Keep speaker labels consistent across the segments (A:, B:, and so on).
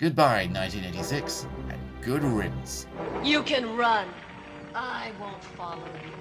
A: Goodbye, 1986, and good riddance.
B: You can run. I won't follow you.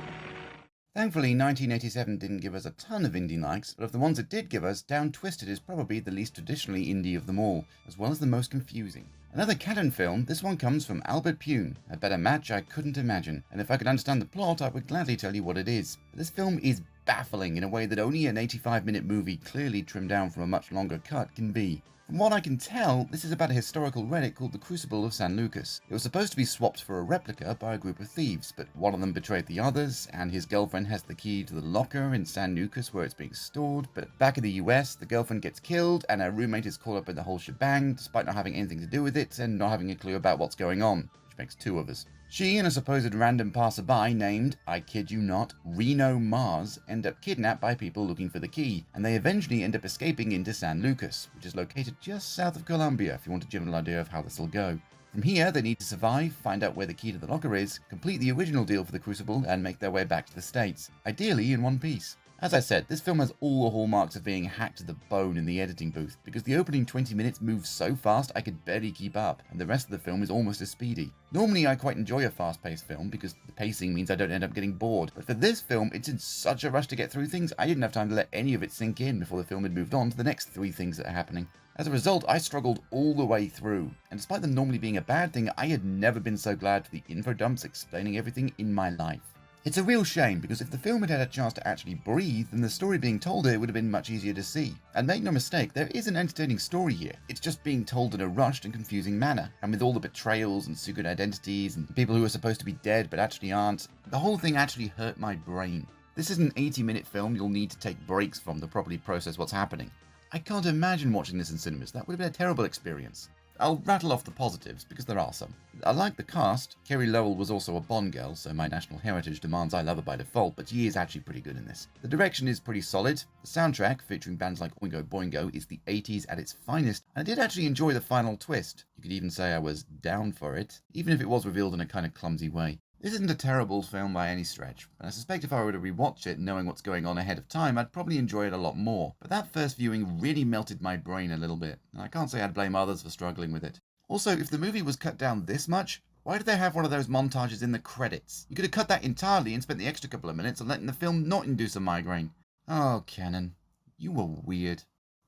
A: Thankfully, 1987 didn't give us a ton of indie likes, but of the ones it did give us, Down Twisted is probably the least traditionally indie of them all, as well as the most confusing. Another canon film, this one comes from Albert Pune, a better match I couldn't imagine, and if I could understand the plot, I would gladly tell you what it is. But this film is baffling in a way that only an 85-minute movie clearly trimmed down from a much longer cut can be. From what I can tell, this is about a historical relic called the Crucible of San Lucas. It was supposed to be swapped for a replica by a group of thieves, but one of them betrayed the others, and his girlfriend has the key to the locker in San Lucas where it's being stored. But back in the US, the girlfriend gets killed, and her roommate is caught up in the whole shebang, despite not having anything to do with it, and not having a clue about what's going on, which makes two of us. She and a supposed random passerby named, I kid you not, Reno Mars, end up kidnapped by people looking for the key, and they eventually end up escaping into San Lucas, which is located just south of Colombia, if you want a general idea of how this will go. From here, they need to survive, find out where the key to the locker is, complete the original deal for the Crucible, and make their way back to the States, ideally in one piece. As I said, this film has all the hallmarks of being hacked to the bone in the editing booth, because the opening 20 minutes moves so fast I could barely keep up, and the rest of the film is almost as speedy. Normally I quite enjoy a fast-paced film, because the pacing means I don't end up getting bored, but for this film it's in such a rush to get through things I didn't have time to let any of it sink in before the film had moved on to the next three things that are happening. As a result, I struggled all the way through, and despite them normally being a bad thing, I had never been so glad for the info dumps explaining everything in my life. It's a real shame, because if the film had had a chance to actually breathe, then the story being told here would have been much easier to see. And make no mistake, there is an entertaining story here. It's just being told in a rushed and confusing manner. And with all the betrayals and secret identities and people who are supposed to be dead but actually aren't, the whole thing actually hurt my brain. This is an 80-minute film you'll need to take breaks from to properly process what's happening. I can't imagine watching this in cinemas. That would have been a terrible experience. I'll rattle off the positives, because there are some. I like the cast. Kerry Lowell was also a Bond girl, so my national heritage demands I love her by default, but she is actually pretty good in this. The direction is pretty solid. The soundtrack, featuring bands like Oingo Boingo, is the 80s at its finest, and I did actually enjoy the final twist. You could even say I was down for it, even if it was revealed in a kind of clumsy way. This isn't a terrible film by any stretch, and I suspect if I were to rewatch it knowing what's going on ahead of time, I'd probably enjoy it a lot more. But that first viewing really melted my brain a little bit, and I can't say I'd blame others for struggling with it. Also, if the movie was cut down this much, why did they have one of those montages in the credits? You could have cut that entirely and spent the extra couple of minutes on letting the film not induce a migraine. Oh, Canon, you were weird.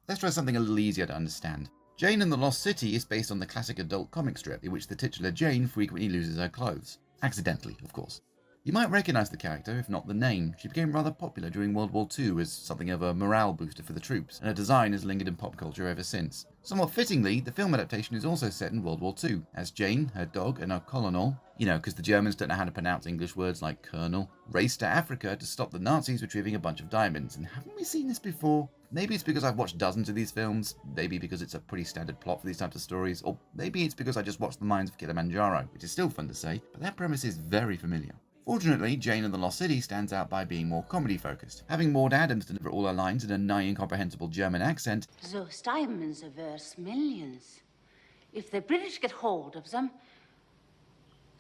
A: Let's try something a little easier to understand. Jane and the Lost City is based on the classic adult comic strip in which the titular Jane frequently loses her clothes. Accidentally, of course. You might recognise the character, if not the name. She became rather popular during World War II as something of a morale booster for the troops, and her design has lingered in pop culture ever since. Somewhat fittingly, the film adaptation is also set in World War II, as Jane, her dog, and her colonel, because the Germans don't know how to pronounce English words like colonel, raced to Africa to stop the Nazis retrieving a bunch of diamonds. And haven't we seen this before? Maybe it's because I've watched dozens of these films, maybe because it's a pretty standard plot for these types of stories, or maybe it's because I just watched The Mines of Kilimanjaro, which is still fun to say, but that premise is very familiar. Fortunately, Jane and the Lost City stands out by being more comedy-focused, having Maud Adams deliver all her lines in a nigh incomprehensible German accent.
C: Those diamonds are worth millions. If the British get hold of them,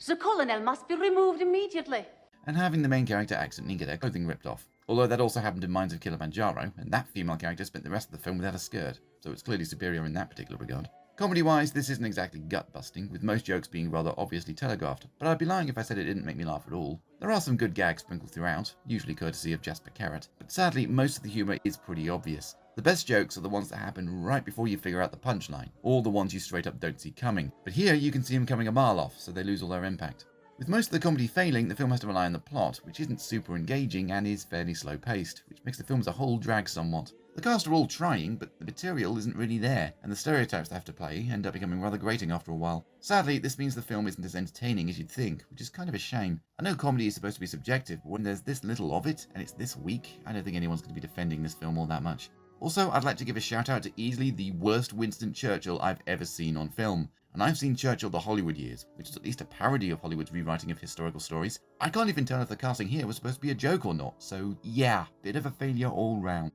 C: the colonel must be removed immediately.
A: And having the main character accidentally get her clothing ripped off. Although that also happened in Mines of Kilimanjaro, and that female character spent the rest of the film without a skirt, so it's clearly superior in that particular regard. Comedy-wise, this isn't exactly gut-busting, with most jokes being rather obviously telegraphed, but I'd be lying if I said it didn't make me laugh at all. There are some good gags sprinkled throughout, usually courtesy of Jasper Carrot, but sadly most of the humour is pretty obvious. The best jokes are the ones that happen right before you figure out the punchline, or the ones you straight up don't see coming, but here you can see them coming a mile off, so they lose all their impact. With most of the comedy failing, the film has to rely on the plot, which isn't super engaging and is fairly slow-paced, which makes the film as a whole drag somewhat. The cast are all trying, but the material isn't really there, and the stereotypes they have to play end up becoming rather grating after a while. Sadly, this means the film isn't as entertaining as you'd think, which is kind of a shame. I know comedy is supposed to be subjective, but when there's this little of it, and it's this weak, I don't think anyone's going to be defending this film all that much. Also, I'd like to give a shout out to easily the worst Winston Churchill I've ever seen on film. And I've seen Churchill the Hollywood Years, which is at least a parody of Hollywood's rewriting of historical stories. I can't even tell if the casting here was supposed to be a joke or not, so yeah, bit of a failure all round.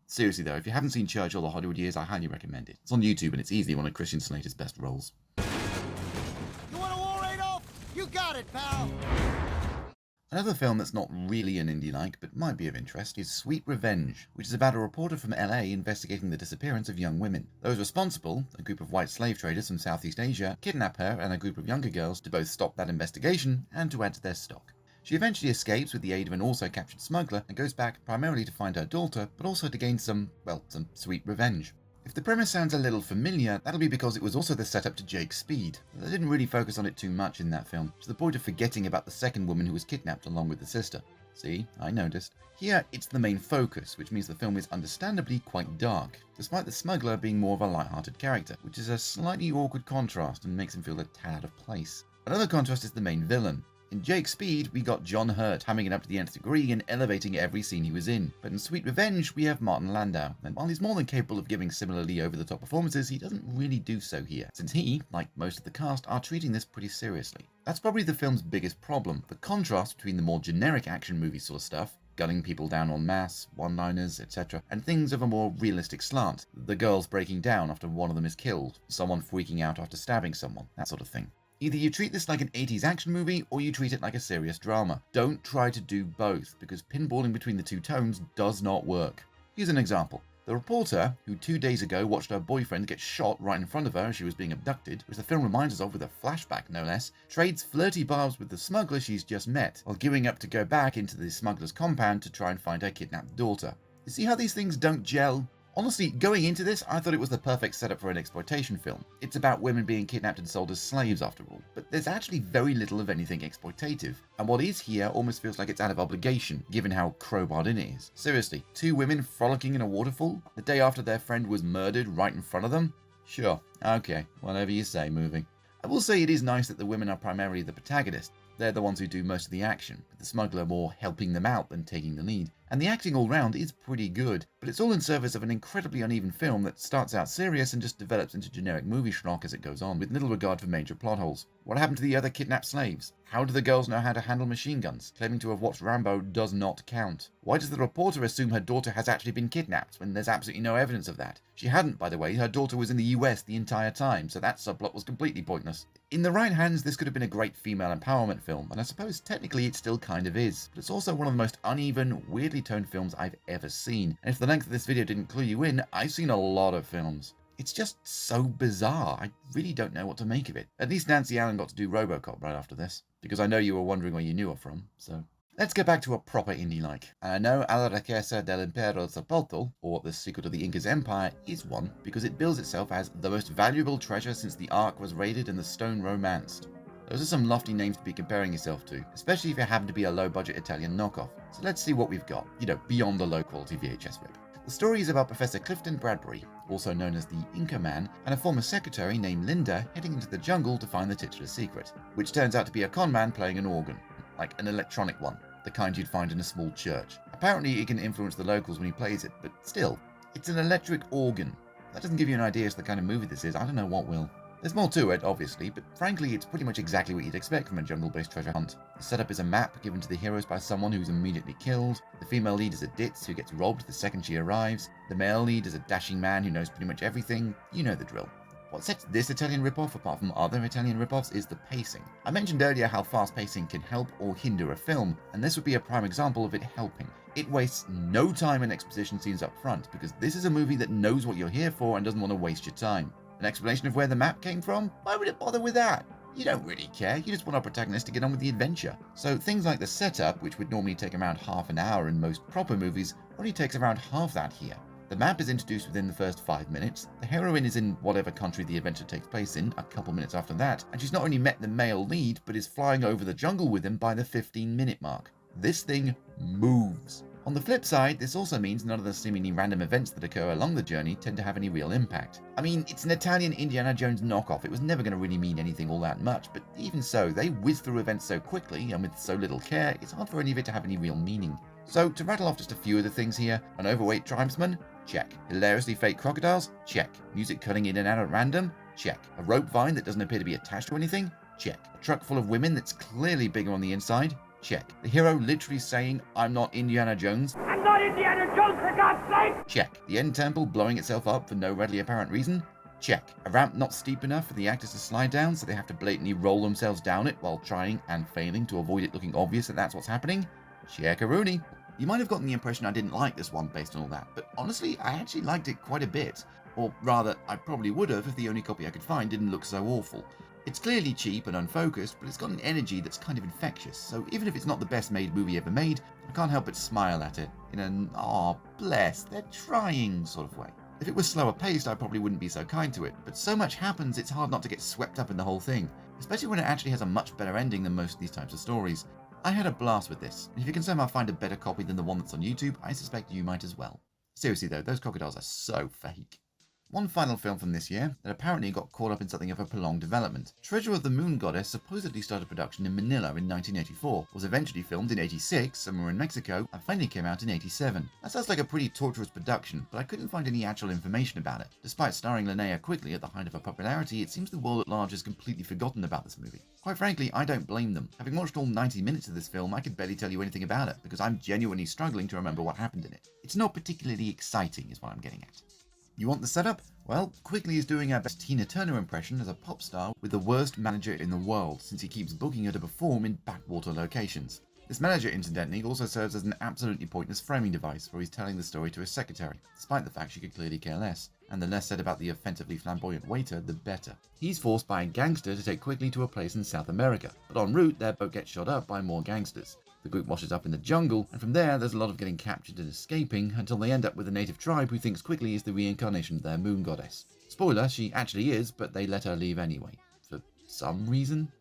A: Seriously though, if you haven't seen Churchill the Hollywood Years, I highly recommend it. It's on YouTube and it's easily one of Christian Slater's best roles.
D: You want a war, Adolf? You got it, pal!
A: Another film that's not really an indie-like, but might be of interest, is Sweet Revenge, which is about a reporter from LA investigating the disappearance of young women. Those responsible, a group of white slave traders from Southeast Asia, kidnap her and a group of younger girls to both stop that investigation and to add to their stock. She eventually escapes with the aid of an also captured smuggler and goes back primarily to find her daughter, but also to gain some sweet revenge. If the premise sounds a little familiar, that'll be because it was also the setup to Jake Speed. They didn't really focus on it too much in that film, to the point of forgetting about the second woman who was kidnapped along with the sister. See, I noticed. Here, it's the main focus, which means the film is understandably quite dark, despite the smuggler being more of a light-hearted character, which is a slightly awkward contrast and makes him feel a tad out of place. Another contrast is the main villain. In Jake Speed, we got John Hurt hamming it up to the nth degree and elevating every scene he was in. But in Sweet Revenge, we have Martin Landau, and while he's more than capable of giving similarly over-the-top performances, he doesn't really do so here, since he, like most of the cast, are treating this pretty seriously. That's probably the film's biggest problem, the contrast between the more generic action movie sort of stuff, gunning people down en masse, one-liners, etc., and things of a more realistic slant. The girls breaking down after one of them is killed, someone freaking out after stabbing someone, that sort of thing. Either you treat this like an 80s action movie, or you treat it like a serious drama. Don't try to do both, because pinballing between the two tones does not work. Here's an example. The reporter, who 2 days ago watched her boyfriend get shot right in front of her as she was being abducted, which the film reminds us of with a flashback no less, trades flirty barbs with the smuggler she's just met, while gearing up to go back into the smuggler's compound to try and find her kidnapped daughter. You see how these things don't gel? Honestly, going into this, I thought it was the perfect setup for an exploitation film. It's about women being kidnapped and sold as slaves after all, but there's actually very little of anything exploitative. And what is here almost feels like it's out of obligation, given how crowbarred in it is. Seriously, two women frolicking in a waterfall, the day after their friend was murdered right in front of them? Sure, okay, whatever you say, movie. I will say it is nice that the women are primarily the protagonists. They're the ones who do most of the action, with the smuggler more helping them out than taking the lead. And the acting all round is pretty good, but it's all in service of an incredibly uneven film that starts out serious and just develops into generic movie schlock as it goes on, with little regard for major plot holes. What happened to the other kidnapped slaves? How do the girls know how to handle machine guns? Claiming to have watched Rambo does not count. Why does the reporter assume her daughter has actually been kidnapped when there's absolutely no evidence of that? She hadn't, by the way. Her daughter was in the US the entire time, so that subplot was completely pointless. In the right hands, this could have been a great female empowerment film, and I suppose technically it still kind of is, but it's also one of the most uneven, weirdly toned films I've ever seen, and if the length of this video didn't clue you in, I've seen a lot of films. It's just so bizarre, I really don't know what to make of it. At least Nancy Allen got to do RoboCop right after this, because I know you were wondering where you knew her from, so... Let's get back to a proper indie-like. And I know A la Riqueza del Imperio Sepulto, or The Secret of the Inca's Empire, is one, because it bills itself as the most valuable treasure since the Ark was raided and the stone romanced. Those are some lofty names to be comparing yourself to, especially if you happen to be a low-budget Italian knockoff. So let's see what we've got, beyond the low-quality VHS rip. The story is about Professor Clifton Bradbury, also known as the Inca Man, and a former secretary named Linda heading into the jungle to find the titular secret, which turns out to be a con man playing an organ, like an electronic one, the kind you'd find in a small church. Apparently he can influence the locals when he plays it, but still, it's an electric organ. If that doesn't give you an idea as to the kind of movie this is, I don't know what will. There's more to it, obviously, but frankly it's pretty much exactly what you'd expect from a jungle-based treasure hunt. The setup is a map given to the heroes by someone who's immediately killed, the female lead is a ditz who gets robbed the second she arrives, the male lead is a dashing man who knows pretty much everything, you know the drill. What sets this Italian ripoff apart from other Italian ripoffs is the pacing. I mentioned earlier how fast pacing can help or hinder a film, and this would be a prime example of it helping. It wastes no time in exposition scenes up front, because this is a movie that knows what you're here for and doesn't want to waste your time. An explanation of where the map came from? Why would it bother with that? You don't really care, you just want our protagonist to get on with the adventure. So things like the setup, which would normally take around half an hour in most proper movies, only takes around half that here. The map is introduced within the first 5 minutes, the heroine is in whatever country the adventure takes place in a couple minutes after that, and she's not only met the male lead, but is flying over the jungle with him by the 15-minute mark. This thing moves. On the flip side, this also means none of the seemingly random events that occur along the journey tend to have any real impact. I mean, it's an Italian Indiana Jones knockoff, it was never going to really mean anything all that much, but even so, they whiz through events so quickly, and with so little care, it's hard for any of it to have any real meaning. So, to rattle off just a few of the things here, an overweight tribesman? Check. Hilariously fake crocodiles? Check. Music cutting in and out at random? Check. A rope vine that doesn't appear to be attached to anything? Check. A truck full of women that's clearly bigger on the inside? Check. The hero literally saying, "I'm not Indiana Jones." I'm not Indiana Jones, for God's sake! Check. The end temple blowing itself up for no readily apparent reason? Check. A ramp not steep enough for the actors to slide down, so they have to blatantly roll themselves down it while trying and failing to avoid it looking obvious that that's what's happening? Check-a-rooney. You might have gotten the impression I didn't like this one based on all that, but honestly, I actually liked it quite a bit. Or rather, I probably would have if the only copy I could find didn't look so awful. It's clearly cheap and unfocused, but it's got an energy that's kind of infectious, so even if it's not the best made movie ever made, I can't help but smile at it in an "aw, bless, they're trying" sort of way. If it was slower paced, I probably wouldn't be so kind to it, but so much happens it's hard not to get swept up in the whole thing, especially when it actually has a much better ending than most of these types of stories. I had a blast with this, and if you can somehow find a better copy than the one that's on YouTube, I suspect you might as well. Seriously though, those crocodiles are so fake. One final film from this year that apparently got caught up in something of a prolonged development. Treasure of the Moon Goddess supposedly started production in Manila in 1984, was eventually filmed in 86 somewhere in Mexico, and finally came out in 87. That sounds like a pretty torturous production, but I couldn't find any actual information about it. Despite starring Linnea Quigley at the height of her popularity, it seems the world at large has completely forgotten about this movie. Quite frankly, I don't blame them. Having watched all 90 minutes of this film, I could barely tell you anything about it, because I'm genuinely struggling to remember what happened in it. It's not particularly exciting, is what I'm getting at. You want the setup? Well, Quigley is doing her best Tina Turner impression as a pop star with the worst manager in the world, since he keeps booking her to perform in backwater locations. This manager, incidentally, also serves as an absolutely pointless framing device where he's telling the story to his secretary, despite the fact she could clearly care less, and the less said about the offensively flamboyant waiter, the better. He's forced by a gangster to take Quigley to a place in South America, but en route their boat gets shot up by more gangsters. The group washes up in the jungle, and from there there's a lot of getting captured and escaping until they end up with a native tribe who thinks Quigley is the reincarnation of their moon goddess. Spoiler, she actually is, but they let her leave anyway. For some reason?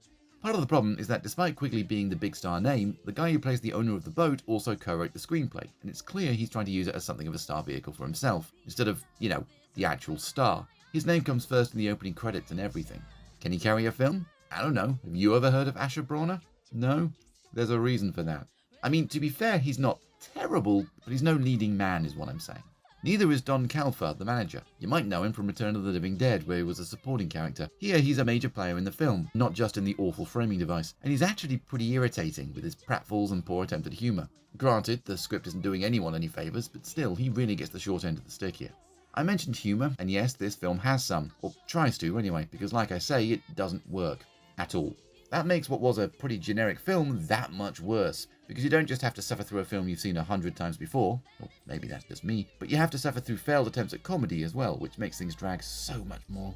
A: Part of the problem is that despite Quigley being the big star name, the guy who plays the owner of the boat also co-wrote the screenplay, and it's clear he's trying to use it as something of a star vehicle for himself, instead of, the actual star. His name comes first in the opening credits and everything. Can he carry a film? I don't know. Have you ever heard of Asher Brawner? No? There's a reason for that. I mean, to be fair, he's not terrible, but he's no leading man is what I'm saying. Neither is Don Calfer, the manager. You might know him from Return of the Living Dead, where he was a supporting character. Here, he's a major player in the film, not just in the awful framing device, and he's actually pretty irritating with his pratfalls and poor attempt at humour. Granted, the script isn't doing anyone any favours, but still, he really gets the short end of the stick here. I mentioned humour, and yes, this film has some, or tries to anyway, because like I say, it doesn't work. At all. That makes what was a pretty generic film that much worse, because you don't just have to suffer through a film you've seen 100 times before, or maybe that's just me, but you have to suffer through failed attempts at comedy as well, which makes things drag so much more.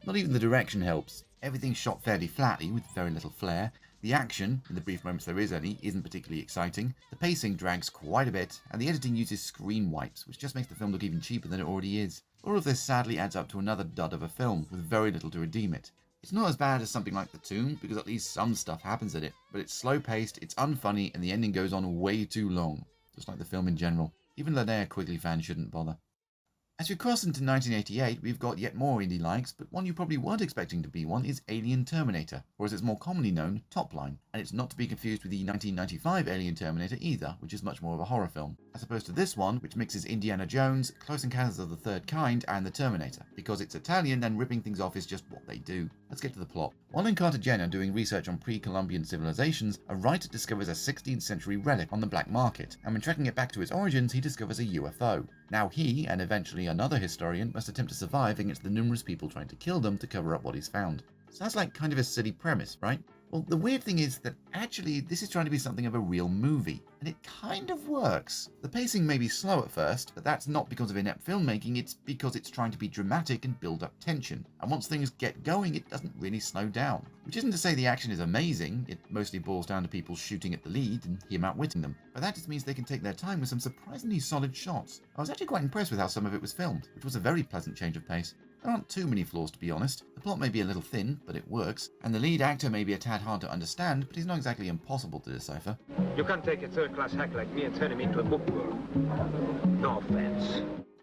A: Not even the direction helps. Everything's shot fairly flatly, with very little flair. The action, in the brief moments there is any, isn't particularly exciting. The pacing drags quite a bit, and the editing uses screen wipes, which just makes the film look even cheaper than it already is. All of this sadly adds up to another dud of a film, with very little to redeem it. It's not as bad as something like The Tomb, because at least some stuff happens in it, but it's slow-paced, it's unfunny, and the ending goes on way too long, just like the film in general. Even Linnea Quigley fans shouldn't bother. As we cross into 1988, we've got yet more indie likes, but one you probably weren't expecting to be one is Alien Terminator, or as it's more commonly known, Top Line. And it's not to be confused with the 1995 Alien Terminator either, which is much more of a horror film, as opposed to this one, which mixes Indiana Jones, Close Encounters of the Third Kind, and the Terminator. Because it's Italian, and ripping things off is just what they do. Let's get to the plot. While in Cartagena doing research on pre-Columbian civilizations, a writer discovers a 16th century relic on the black market, and when tracking it back to its origins, he discovers a UFO. Now he, and eventually another historian, must attempt to survive against the numerous people trying to kill them to cover up what he's found. Sounds like kind of a silly premise, right? Well, the weird thing is that actually this is trying to be something of a real movie, and it kind of works. The pacing may be slow at first, but that's not because of inept filmmaking, it's because it's trying to be dramatic and build up tension. And once things get going, it doesn't really slow down. Which isn't to say the action is amazing, it mostly boils down to people shooting at the lead and him outwitting them. But that just means they can take their time with some surprisingly solid shots. I was actually quite impressed with how some of it was filmed, which was a very pleasant change of pace. There aren't too many flaws, to be honest. The plot may be a little thin, but it works. And the lead actor may be a tad hard to understand, but he's not exactly impossible to decipher.
D: You can't take a third-class hack like me and turn him into a bookworm. No offense.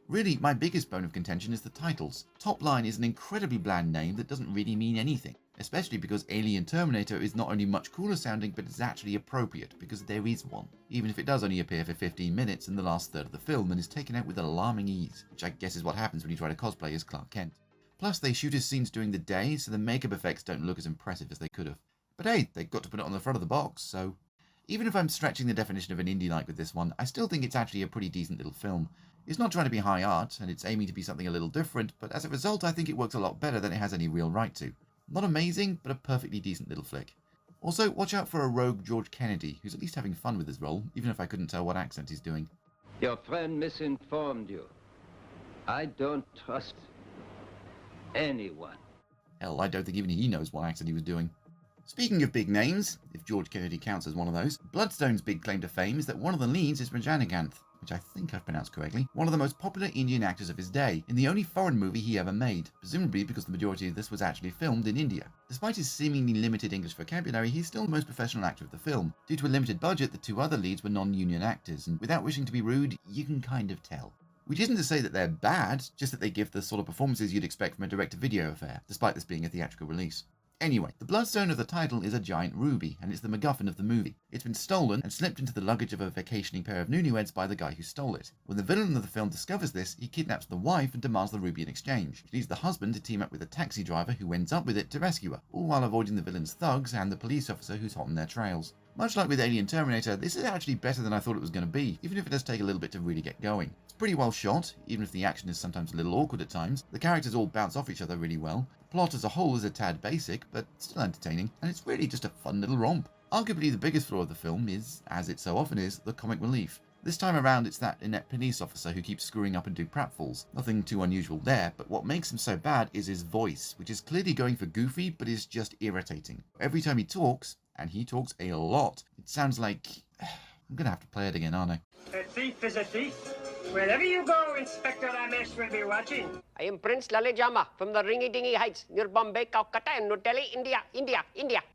A: Really, my biggest bone of contention is the titles. Top Line is an incredibly bland name that doesn't really mean anything. Especially because Alien Terminator is not only much cooler sounding, but it's actually appropriate, because there is one. Even if it does only appear for 15 minutes in the last third of the film and is taken out with alarming ease, which I guess is what happens when you try to cosplay as Clark Kent. Plus, they shoot his scenes during the day, so the makeup effects don't look as impressive as they could have. But hey, they got to put it on the front of the box, so... Even if I'm stretching the definition of an indie like with this one, I still think it's actually a pretty decent little film. It's not trying to be high art, and it's aiming to be something a little different, but as a result I think it works a lot better than it has any real right to. Not amazing, but a perfectly decent little flick. Also, watch out for a rogue George Kennedy, who's at least having fun with his role, even if I couldn't tell what accent he's doing.
E: Your friend misinformed you. I don't trust anyone.
A: Hell, I don't think even he knows what accent he was doing. Speaking of big names, if George Kennedy counts as one of those, Bloodstone's big claim to fame is that one of the leads is Rajanikanth, which I think I've pronounced correctly, one of the most popular Indian actors of his day, in the only foreign movie he ever made, presumably because the majority of this was actually filmed in India. Despite his seemingly limited English vocabulary, he's still the most professional actor of the film. Due to a limited budget, the two other leads were non-union actors, and without wishing to be rude, you can kind of tell. Which isn't to say that they're bad, just that they give the sort of performances you'd expect from a direct-to-video affair, despite this being a theatrical release. Anyway, the bloodstone of the title is a giant ruby, and it's the MacGuffin of the movie. It's been stolen and slipped into the luggage of a vacationing pair of newlyweds by the guy who stole it. When the villain of the film discovers this, he kidnaps the wife and demands the ruby in exchange. He leaves the husband to team up with a taxi driver who ends up with it to rescue her, all while avoiding the villain's thugs and the police officer who's hot on their trails. Much like with Alien Terminator, this is actually better than I thought it was going to be, even if it does take a little bit to really get going. It's pretty well shot, even if the action is sometimes a little awkward at times. The characters all bounce off each other really well. The plot as a whole is a tad basic, but still entertaining, and it's really just a fun little romp. Arguably the biggest flaw of the film is, as it so often is, the comic relief. This time around it's that inept police officer who keeps screwing up and doing pratfalls. Nothing too unusual there, but what makes him so bad is his voice, which is clearly going for goofy, but is just irritating. Every time he talks, and he talks a lot, it sounds like... I'm gonna have to play it again, aren't I?
F: A thief is a thief. Wherever you go, Inspector Ramesh will be watching.
G: I am Prince Lalejama from the Ringy-Dingy Heights near Bombay, Calcutta and New Delhi, India.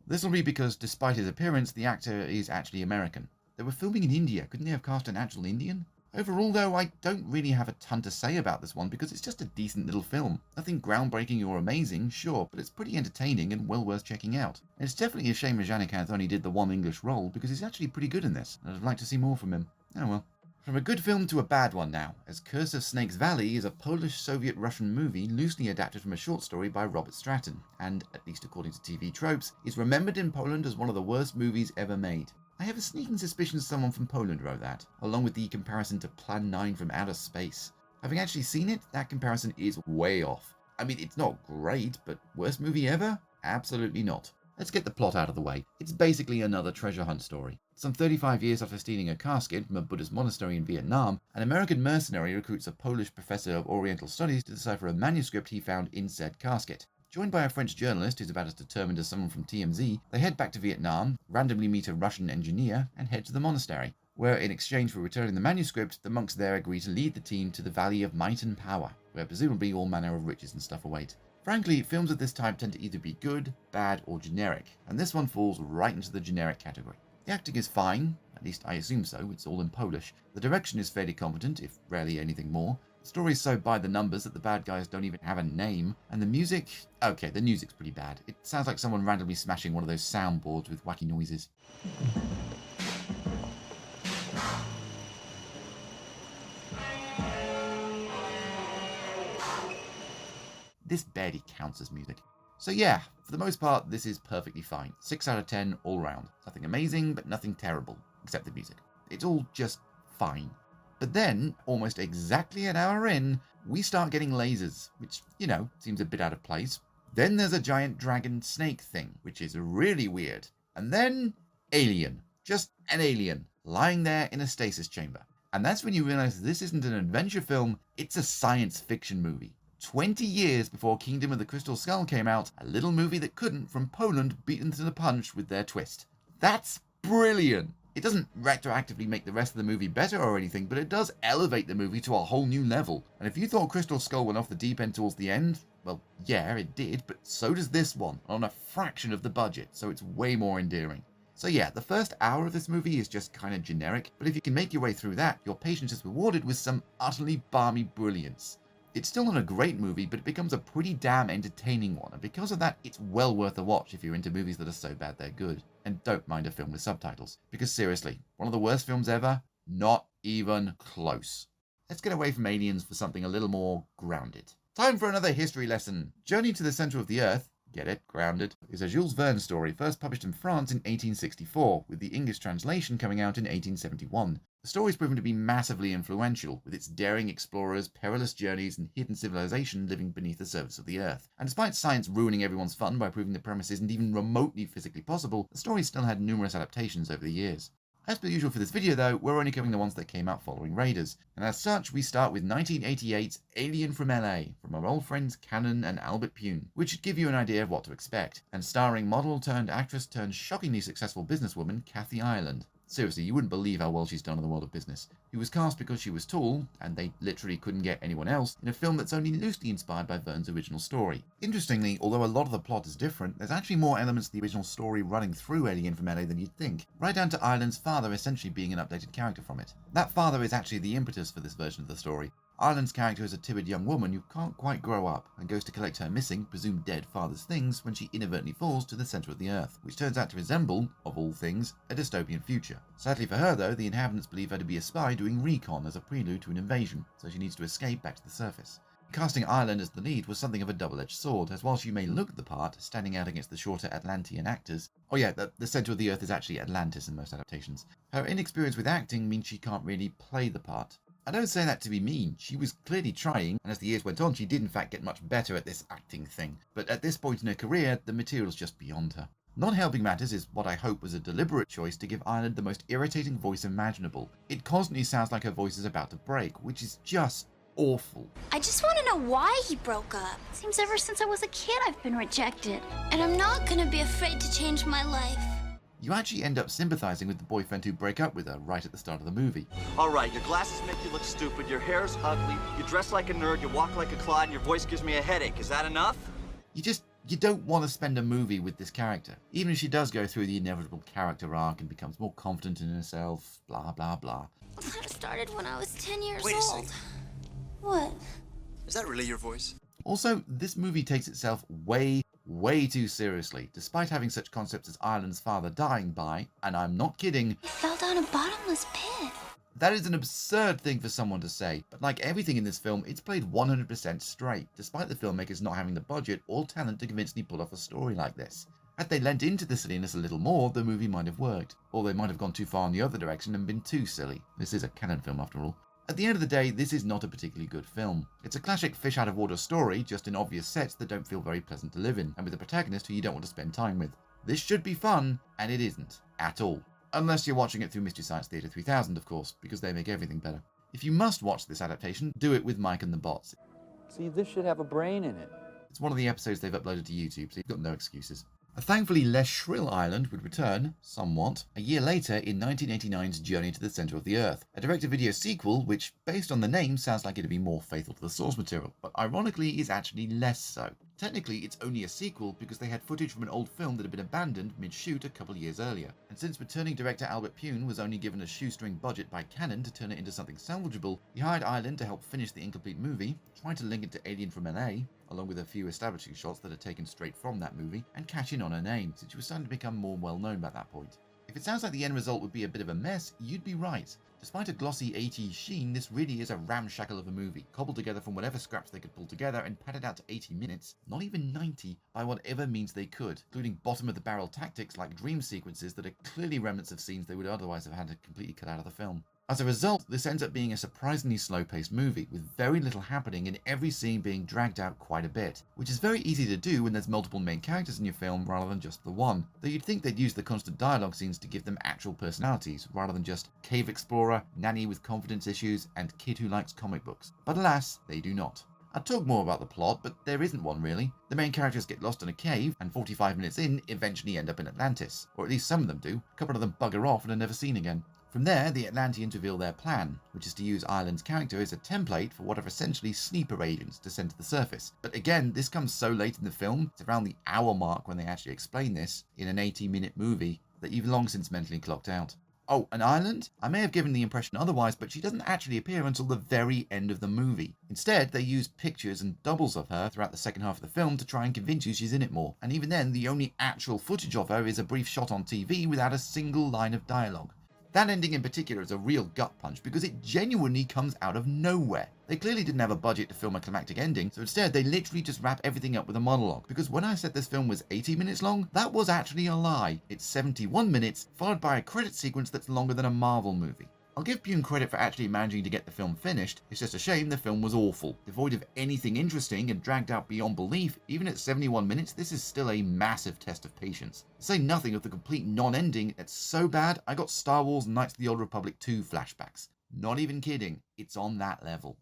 A: This will be because, despite his appearance, the actor is actually American. They were filming in India, couldn't they have cast an actual Indian? Overall though, I don't really have a ton to say about this one because it's just a decent little film. Nothing groundbreaking or amazing, sure, but it's pretty entertaining and well worth checking out. And it's definitely a shame Rajanikanth only did the one English role because he's actually pretty good in this, and I'd like to see more from him. Oh well. From a good film to a bad one now, as Curse of Snakes Valley is a Polish-Soviet-Russian movie loosely adapted from a short story by Robert Stratton, and, at least according to TV tropes, is remembered in Poland as one of the worst movies ever made. I have a sneaking suspicion someone from Poland wrote that, along with the comparison to Plan 9 from Outer Space. Having actually seen it, that comparison is way off. I mean, it's not great, but worst movie ever? Absolutely not. Let's get the plot out of the way. It's basically another treasure hunt story. Some 35 years after stealing a casket from a Buddhist monastery in Vietnam, an American mercenary recruits a Polish professor of Oriental Studies to decipher a manuscript he found in said casket. Joined by a French journalist who's about as determined as someone from TMZ, they head back to Vietnam, randomly meet a Russian engineer, and head to the monastery, where in exchange for returning the manuscript, the monks there agree to lead the team to the Valley of Might and Power, where presumably all manner of riches and stuff await. Frankly, films of this type tend to either be good, bad, or generic, and this one falls right into the generic category. The acting is fine, at least I assume so, it's all in Polish. The direction is fairly competent, if rarely anything more. The story is so by the numbers that the bad guys don't even have a name, and the music... okay, the music's pretty bad. It sounds like someone randomly smashing one of those soundboards with wacky noises. This barely counts as music. So yeah, for the most part, this is perfectly fine. 6 out of 10 all round. Nothing amazing, but nothing terrible, except the music. It's all just fine. But then, almost exactly an hour in, we start getting lasers, which, you know, seems a bit out of place. Then there's a giant dragon snake thing, which is really weird. And then, alien. Just an alien, lying there in a stasis chamber. And that's when you realize this isn't an adventure film, it's a science fiction movie. 20 years before Kingdom of the Crystal Skull came out, a little movie that couldn't, from Poland, beat them to the punch with their twist. That's brilliant! It doesn't retroactively make the rest of the movie better or anything, but it does elevate the movie to a whole new level. And if you thought Crystal Skull went off the deep end towards the end, well, yeah, it did, but so does this one, on a fraction of the budget, so it's way more endearing. So yeah, the first hour of this movie is just kind of generic, but if you can make your way through that, your patience is rewarded with some utterly balmy brilliance. It's still not a great movie, but it becomes a pretty damn entertaining one, and because of that, it's well worth a watch if you're into movies that are so bad they're good. And don't mind a film with subtitles, because seriously, one of the worst films ever? Not even close. Let's get away from aliens for something a little more grounded. Time for another history lesson. Journey to the Center of the Earth, get it, grounded, is a Jules Verne story first published in France in 1864, with the English translation coming out in 1871. The story is proven to be massively influential, with its daring explorers, perilous journeys, and hidden civilization living beneath the surface of the Earth. And despite science ruining everyone's fun by proving the premise isn't even remotely physically possible, the story still had numerous adaptations over the years. As per usual for this video though, we're only covering the ones that came out following Raiders, and as such we start with 1988's Alien from LA, from our old friends Cannon and Albert Pune, which should give you an idea of what to expect, and starring model turned actress turned shockingly successful businesswoman Kathy Ireland. Seriously, you wouldn't believe how well she's done in the world of business. Who was cast because she was tall, and they literally couldn't get anyone else, in a film that's only loosely inspired by Verne's original story. Interestingly, although a lot of the plot is different, there's actually more elements of the original story running through Alien from LA than you'd think, right down to Ireland's father essentially being an updated character from it. That father is actually the impetus for this version of the story. Ireland's character is a timid young woman who can't quite grow up, and goes to collect her missing, presumed dead father's things when she inadvertently falls to the centre of the Earth, which turns out to resemble, of all things, a dystopian future. Sadly for her though, the inhabitants believe her to be a spy doing recon as a prelude to an invasion, so she needs to escape back to the surface. Casting Ireland as the lead was something of a double-edged sword, as while she may look the part, standing out against the shorter Atlantean actors, the centre of the Earth is actually Atlantis in most adaptations, her inexperience with acting means she can't really play the part. I don't say that to be mean, she was clearly trying, and as the years went on she did in fact get much better at this acting thing, but at this point in her career, the material's just beyond her. Not helping matters is what I hope was a deliberate choice to give Ireland the most irritating voice imaginable. It constantly sounds like her voice is about to break, which is just awful.
H: I just want to know why he broke up. Seems ever since I was a kid I've been rejected. And I'm not gonna be afraid to change my life.
A: You actually end up sympathizing with the boyfriend who break up with her right at the start of the movie.
I: Alright, your glasses make you look stupid, your hair's ugly, you dress like a nerd, you walk like a clod, and your voice gives me a headache. Is that enough?
A: You don't want to spend a movie with this character, even if she does go through the inevitable character arc and becomes more confident in herself, blah blah blah.
H: That started when I was 10 years
I: Wait a
H: old.
I: second.
H: What?
I: Is that really your voice?
A: Also, this movie takes itself way too seriously, despite having such concepts as Ireland's father dying by, and I'm not kidding,
H: He fell down a bottomless pit.
A: that is an absurd thing for someone to say, but like everything in this film, it's played 100% straight, despite the filmmakers not having the budget or talent to convincingly pull off a story like this. Had they lent into the silliness a little more, the movie might have worked, or they might have gone too far in the other direction and been too silly. This is a canon film after all. At the end of the day, this is not a particularly good film. It's a classic fish-out-of-water story, just in obvious sets that don't feel very pleasant to live in, and with a protagonist who you don't want to spend time with. This should be fun, and it isn't. At all. Unless you're watching it through Mystery Science Theater 3000, of course, because they make everything better. If you must watch this adaptation, do it with Mike and the Bots.
J: See, this should have a brain in it.
A: It's one of the episodes they've uploaded to YouTube, so you've got no excuses. A thankfully less shrill Ireland would return, somewhat, a year later in 1989's Journey to the Centre of the Earth, a direct-to-video sequel which, based on the name, sounds like it'd be more faithful to the source material, but ironically is actually less so. Technically, it's only a sequel because they had footage from an old film that had been abandoned mid-shoot a couple years earlier, and since returning director Albert Pune was only given a shoestring budget by Cannon to turn it into something salvageable, he hired Ireland to help finish the incomplete movie, trying to link it to Alien from LA, along with a few establishing shots that are taken straight from that movie, and cash in on her name, since she was starting to become more well-known by that point. If it sounds like the end result would be a bit of a mess, you'd be right. Despite a glossy 80s sheen, this really is a ramshackle of a movie, cobbled together from whatever scraps they could pull together and padded out to 80 minutes, not even 90, by whatever means they could, including bottom-of-the-barrel tactics like dream sequences that are clearly remnants of scenes they would otherwise have had to completely cut out of the film. As a result, this ends up being a surprisingly slow-paced movie, with very little happening and every scene being dragged out quite a bit, which is very easy to do when there's multiple main characters in your film rather than just the one, though you'd think they'd use the constant dialogue scenes to give them actual personalities, rather than just cave explorer, nanny with confidence issues, and kid who likes comic books. But alas, they do not. I'd talk more about the plot, but there isn't one really. The main characters get lost in a cave, and 45 minutes in, eventually end up in Atlantis. Or at least some of them do. A couple of them bugger off and are never seen again. From there, the Atlanteans reveal their plan, which is to use Ireland's character as a template for what are essentially sleeper agents to send to the surface. But again, this comes so late in the film, it's around the hour mark when they actually explain this, in an 80-minute movie, that you've long since mentally clocked out. Oh, and Ireland? I may have given the impression otherwise, but she doesn't actually appear until the very end of the movie. Instead, they use pictures and doubles of her throughout the second half of the film to try and convince you she's in it more. And even then, the only actual footage of her is a brief shot on TV without a single line of dialogue. That ending in particular is a real gut punch because it genuinely comes out of nowhere. They clearly didn't have a budget to film a climactic ending, so instead they literally just wrap everything up with a monologue. Because when I said this film was 80 minutes long, that was actually a lie. It's 71 minutes, followed by a credit sequence that's longer than a Marvel movie. I'll give Pune credit for actually managing to get the film finished. It's just a shame the film was awful. Devoid of anything interesting and dragged out beyond belief, even at 71 minutes, this is still a massive test of patience. To say nothing of the complete non-ending that's so bad, I got Star Wars Knights of the Old Republic 2 flashbacks. Not even kidding, it's on that level.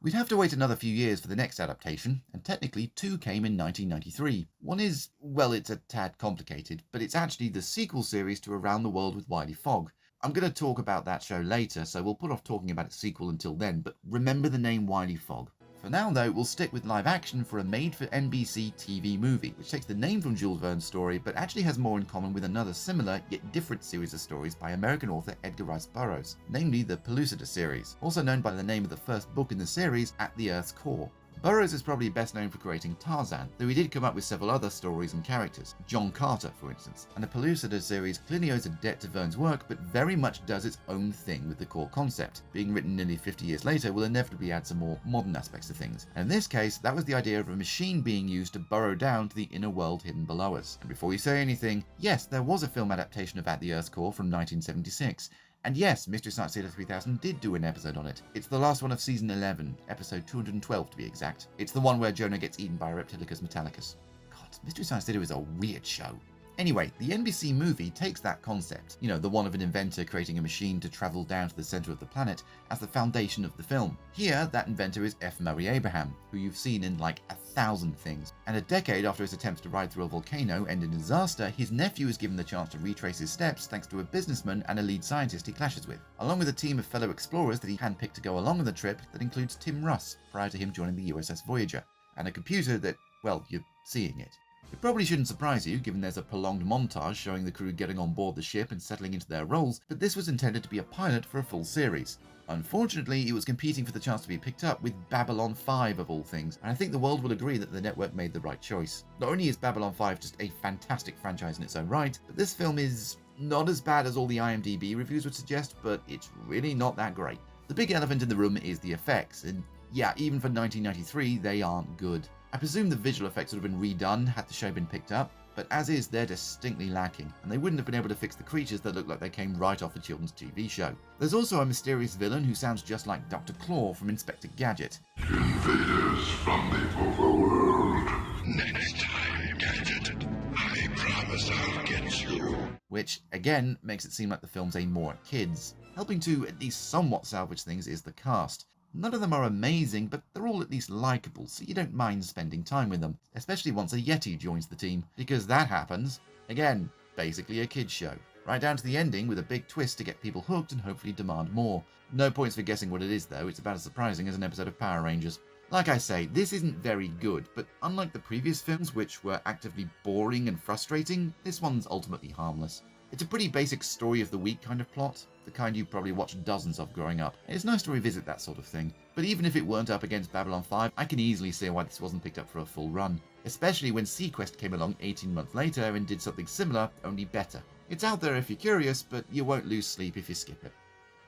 A: We'd have to wait another few years for the next adaptation, and technically 2 came in 1993. One is, well, it's a tad complicated, but it's actually the sequel series to Around the World with Wiley Fogg. I'm going to talk about that show later, so we'll put off talking about its sequel until then, but remember the name Wiley Fogg. For now, though, we'll stick with live action for a made-for-NBC TV movie, which takes the name from Jules Verne's story, but actually has more in common with another similar, yet different series of stories by American author Edgar Rice Burroughs, namely the Pellucidar series, also known by the name of the first book in the series, At the Earth's Core. Burroughs is probably best known for creating Tarzan, though he did come up with several other stories and characters, John Carter for instance, and the Pellucidar series clearly owes a debt to Verne's work but very much does its own thing with the core concept. Being written nearly 50 years later will inevitably add some more modern aspects to things, and in this case that was the idea of a machine being used to burrow down to the inner world hidden below us. And before you say anything, yes, there was a film adaptation of At the Earth's Core from 1976. And yes, Mystery Science Theater 3000 did do an episode on it. It's the last one of season 11, episode 212 to be exact. It's the one where Jonah gets eaten by Reptilicus Metallicus. God, Mystery Science Theater is a weird show. Anyway, the NBC movie takes that concept, you know, the one of an inventor creating a machine to travel down to the center of the planet, as the foundation of the film. Here, that inventor is F. Murray Abraham, who you've seen in like 1,000 things. And a decade after his attempts to ride through a volcano end in disaster, his nephew is given the chance to retrace his steps thanks to a businessman and a lead scientist he clashes with, along with a team of fellow explorers that he handpicked to go along on the trip that includes Tim Russ, prior to him joining the USS Voyager, and a computer that, well, you're seeing it. It probably shouldn't surprise you, given there's a prolonged montage showing the crew getting on board the ship and settling into their roles, but this was intended to be a pilot for a full series. Unfortunately, it was competing for the chance to be picked up with Babylon 5 of all things, and I think the world will agree that the network made the right choice. Not only is Babylon 5 just a fantastic franchise in its own right, but this film is not as bad as all the IMDb reviews would suggest, but it's really not that great. The big elephant in the room is the effects, and yeah, even for 1993, they aren't good. I presume the visual effects would have been redone had the show been picked up, but as is, they're distinctly lacking, and they wouldn't have been able to fix the creatures that look like they came right off a children's TV show. There's also a mysterious villain who sounds just like Dr. Claw from Inspector Gadget.
K: Invaders from the overworld. Next time, Gadget, I promise I'll get you.
A: Which, again, makes it seem like the film's aimed more at kids. Helping to at least somewhat salvage things is the cast. None of them are amazing, but they're all at least likeable, so you don't mind spending time with them, especially once a Yeti joins the team, because that happens. Again, basically a kids show. Right down to the ending with a big twist to get people hooked and hopefully demand more. No points for guessing what it is though, it's about as surprising as an episode of Power Rangers. Like I say, this isn't very good, but unlike the previous films which were actively boring and frustrating, this one's ultimately harmless. It's a pretty basic story of the week kind of plot, the kind you probably watched dozens of growing up. It's nice to revisit that sort of thing, but even if it weren't up against Babylon 5, I can easily see why this wasn't picked up for a full run, especially when Sequest came along 18 months later and did something similar, only better. It's out there if you're curious, but you won't lose sleep if you skip it.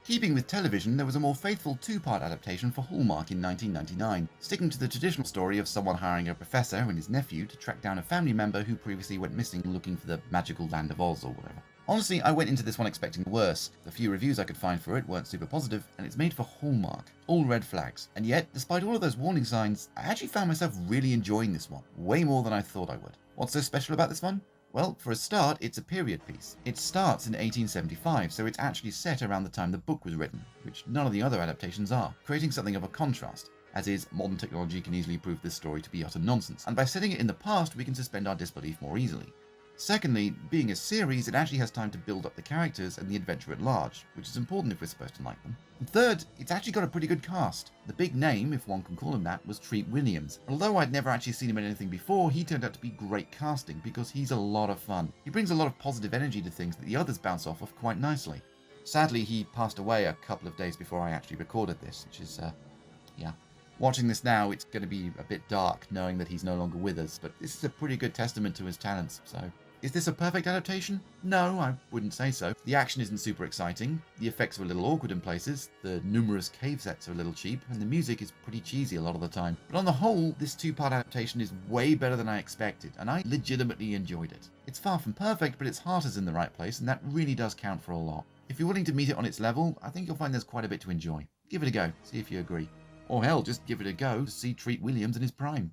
A: Keeping with television, there was a more faithful two-part adaptation for Hallmark in 1999, sticking to the traditional story of someone hiring a professor and his nephew to track down a family member who previously went missing looking for the magical land of Oz or whatever. Honestly, I went into this one expecting worse. The few reviews I could find for it weren't super positive, and it's made for Hallmark. All red flags. And yet, despite all of those warning signs, I actually found myself really enjoying this one. Way more than I thought I would. What's so special about this one? Well, for a start, it's a period piece. It starts in 1875, so it's actually set around the time the book was written, which none of the other adaptations are, creating something of a contrast. As is, modern technology can easily prove this story to be utter nonsense, and by setting it in the past, we can suspend our disbelief more easily. Secondly, being a series, it actually has time to build up the characters and the adventure at large, which is important if we're supposed to like them. And third, it's actually got a pretty good cast. The big name, if one can call him that, was Treat Williams. Although I'd never actually seen him in anything before, he turned out to be great casting because he's a lot of fun. He brings a lot of positive energy to things that the others bounce off of quite nicely. Sadly, he passed away a couple of days before I actually recorded this, which is, yeah. Watching this now, it's going to be a bit dark knowing that he's no longer with us, but this is a pretty good testament to his talents, so Is this a perfect adaptation? No, I wouldn't say so. The action isn't super exciting, the effects are a little awkward in places, the numerous cave sets are a little cheap, and the music is pretty cheesy a lot of the time. But on the whole, this two-part adaptation is way better than I expected, and I legitimately enjoyed it. It's far from perfect, but its heart is in the right place, and that really does count for a lot. If you're willing to meet it on its level, I think you'll find there's quite a bit to enjoy. Give it a go, see if you agree. Or hell, just give it a go to see Treat Williams in his prime.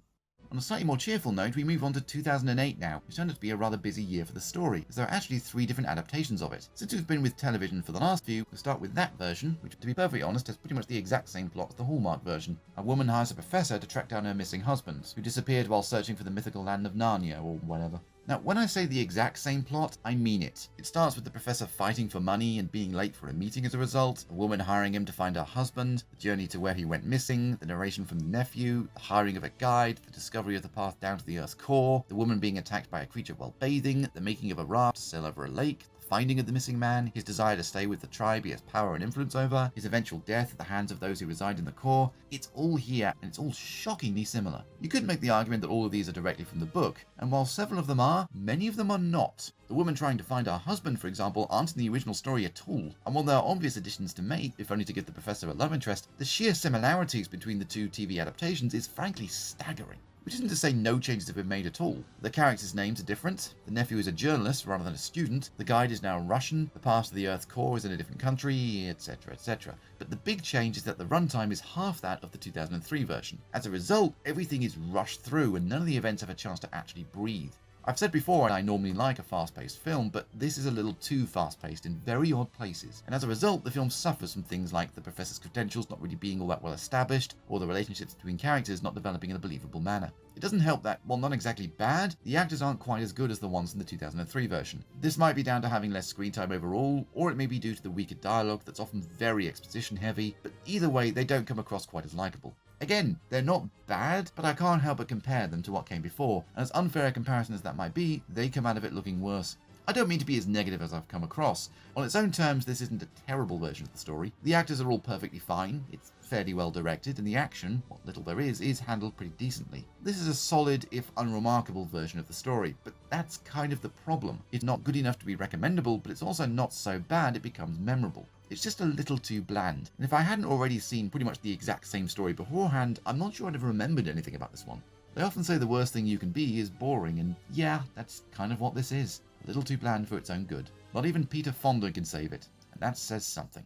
A: On a slightly more cheerful note, we move on to 2008 now, which turned out to be a rather busy year for the story, as there are actually 3 different adaptations of it. Since we've been with television for the last few, we'll start with that version, which, to be perfectly honest, has pretty much the exact same plot as the Hallmark version. A woman hires a professor to track down her missing husband, who disappeared while searching for the mythical land of Narnia, or whatever. Now, when I say the exact same plot, I mean it. It starts with the professor fighting for money and being late for a meeting as a result, a woman hiring him to find her husband, the journey to where he went missing, the narration from the nephew, the hiring of a guide, the discovery of the path down to the Earth's core, the woman being attacked by a creature while bathing, the making of a raft to sail over a lake, finding of the missing man, his desire to stay with the tribe he has power and influence over, his eventual death at the hands of those who reside in the core. It's all here, and it's all shockingly similar. You could make the argument that all of these are directly from the book, and while several of them are, many of them are not. The woman trying to find her husband, for example, aren't in the original story at all, and while there are obvious additions to make, if only to give the professor a love interest, the sheer similarities between the 2 TV adaptations is frankly staggering. Which isn't to say no changes have been made at all. The characters' names are different, the nephew is a journalist rather than a student, the guide is now Russian, the path to the Earth's core is in a different country, etc, etc. But the big change is that the runtime is half that of the 2003 version. As a result, everything is rushed through and none of the events have a chance to actually breathe. I've said before I normally like a fast-paced film, but this is a little too fast-paced in very odd places, and as a result the film suffers from things like the professor's credentials not really being all that well established, or the relationships between characters not developing in a believable manner. It doesn't help that, while not exactly bad, the actors aren't quite as good as the ones in the 2003 version. This might be down to having less screen time overall, or it may be due to the weaker dialogue that's often very exposition heavy, but either way they don't come across quite as likeable. Again, they're not bad, but I can't help but compare them to what came before, and as unfair a comparison as that might be, they come out of it looking worse. I don't mean to be as negative as I've come across. On its own terms, this isn't a terrible version of the story. The actors are all perfectly fine, it's fairly well directed, and the action, what little there is handled pretty decently. This is a solid, if unremarkable, version of the story, but that's kind of the problem. It's not good enough to be recommendable, but it's also not so bad it becomes memorable. It's just a little too bland, and if I hadn't already seen pretty much the exact same story beforehand, I'm not sure I'd have remembered anything about this one. They often say the worst thing you can be is boring, and yeah, that's kind of what this is. A little too bland for its own good. Not even Peter Fonda can save it, and that says something.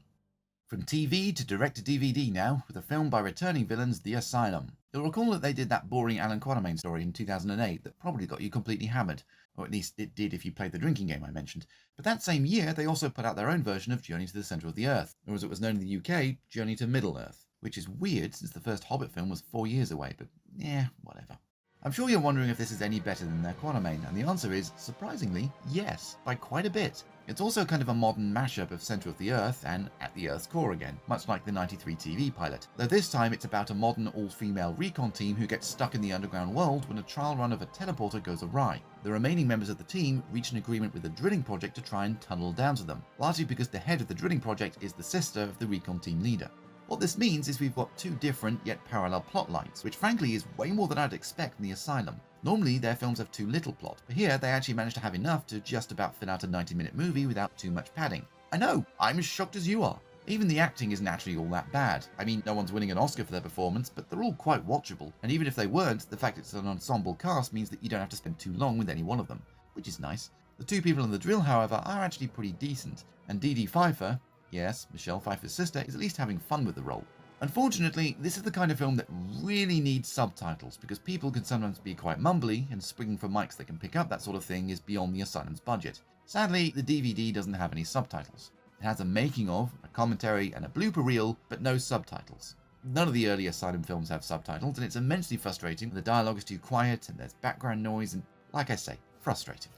A: From TV to direct-to-DVD now, with a film by returning villains The Asylum. You'll recall that they did that boring Alan Quatermain story in 2008 that probably got you completely hammered, or at least it did if you played the drinking game I mentioned. But that same year, they also put out their own version of Journey to the Centre of the Earth, or as it was known in the UK, Journey to Middle-earth, which is weird since the first Hobbit film was 4 years away, but whatever. I'm sure you're wondering if this is any better than their Quatermain, and the answer is, surprisingly, yes, by quite a bit. It's also kind of a modern mashup of Centre of the Earth and At the Earth's Core again, much like the 93 TV pilot, though this time it's about a modern all-female recon team who gets stuck in the underground world when a trial run of a teleporter goes awry. The remaining members of the team reach an agreement with the drilling project to try and tunnel down to them, largely because the head of the drilling project is the sister of the recon team leader. What this means is we've got 2 different yet parallel plot lines, which frankly is way more than I'd expect from The Asylum. Normally their films have too little plot, but here they actually manage to have enough to just about fill out a 90-minute movie without too much padding. I know, I'm as shocked as you are. Even the acting isn't actually all that bad. I mean, no one's winning an Oscar for their performance, but they're all quite watchable, and even if they weren't, the fact it's an ensemble cast means that you don't have to spend too long with any one of them, which is nice. The 2 people in the drill, however, are actually pretty decent, and Dee Dee Pfeiffer, yes, Michelle Pfeiffer's sister, is at least having fun with the role. Unfortunately, this is the kind of film that really needs subtitles, because people can sometimes be quite mumbly, and springing for mics that can pick up that sort of thing is beyond the Asylum's budget. Sadly, the DVD doesn't have any subtitles. It has a making of, a commentary, and a blooper reel, but no subtitles. None of the early Asylum films have subtitles, and it's immensely frustrating when the dialogue is too quiet and there's background noise and, like I say, frustrating.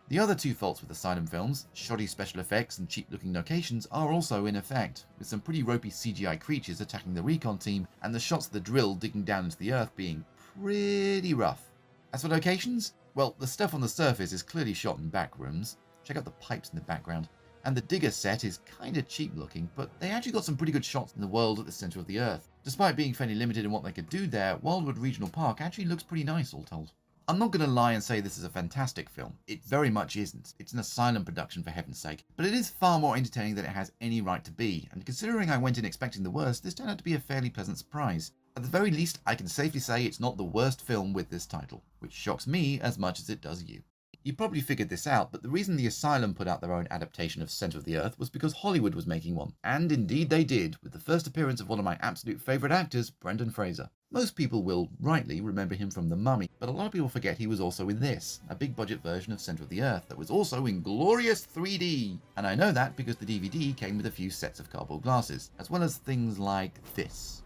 A: The other 2 faults with Asylum films, shoddy special effects and cheap-looking locations, are also in effect, with some pretty ropey CGI creatures attacking the recon team and the shots of the drill digging down into the earth being pretty rough. As for locations, well, the stuff on the surface is clearly shot in back rooms. Check out the pipes in the background. And the digger set is kinda cheap looking, but they actually got some pretty good shots in the world at the centre of the earth. Despite being fairly limited in what they could do there, Wildwood Regional Park actually looks pretty nice all told. I'm not going to lie and say this is a fantastic film. It very much isn't. It's an asylum production, for heaven's sake. But it is far more entertaining than it has any right to be, and considering I went in expecting the worst, this turned out to be a fairly pleasant surprise. At the very least, I can safely say it's not the worst film with this title, which shocks me as much as it does you. You probably figured this out, but the reason the Asylum put out their own adaptation of Centre of the Earth was because Hollywood was making one. And indeed they did, with the first appearance of one of my absolute favourite actors, Brendan Fraser. Most people will, rightly, remember him from The Mummy, but a lot of people forget he was also in this, a big budget version of Centre of the Earth that was also in glorious 3D. And I know that because the DVD came with a few sets of cardboard glasses, as well as things like this.